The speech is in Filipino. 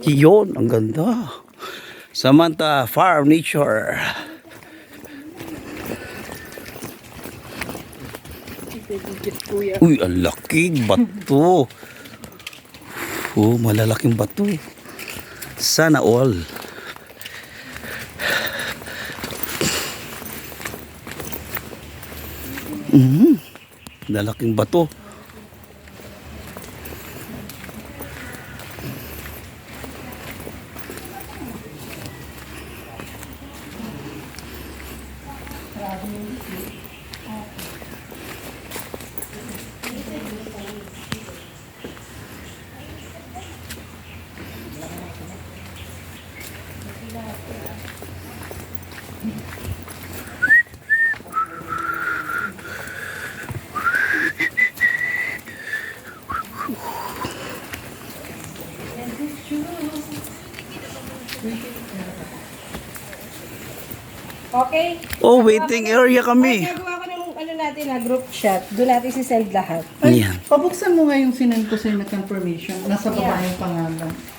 Yun, ang ganda. Samantha Farm Nature. Uy, ang laking bato. Oh, malalaking bato. Sana all. Lalaking bato. Okay? Oh, waiting area kami. Gagawa ko ng ano natin na group chat. Doon natin si send lahat. Ayan. Pabuksan mo nga yung sinend ko sa'yo na confirmation. Nasa baba yung pangalan.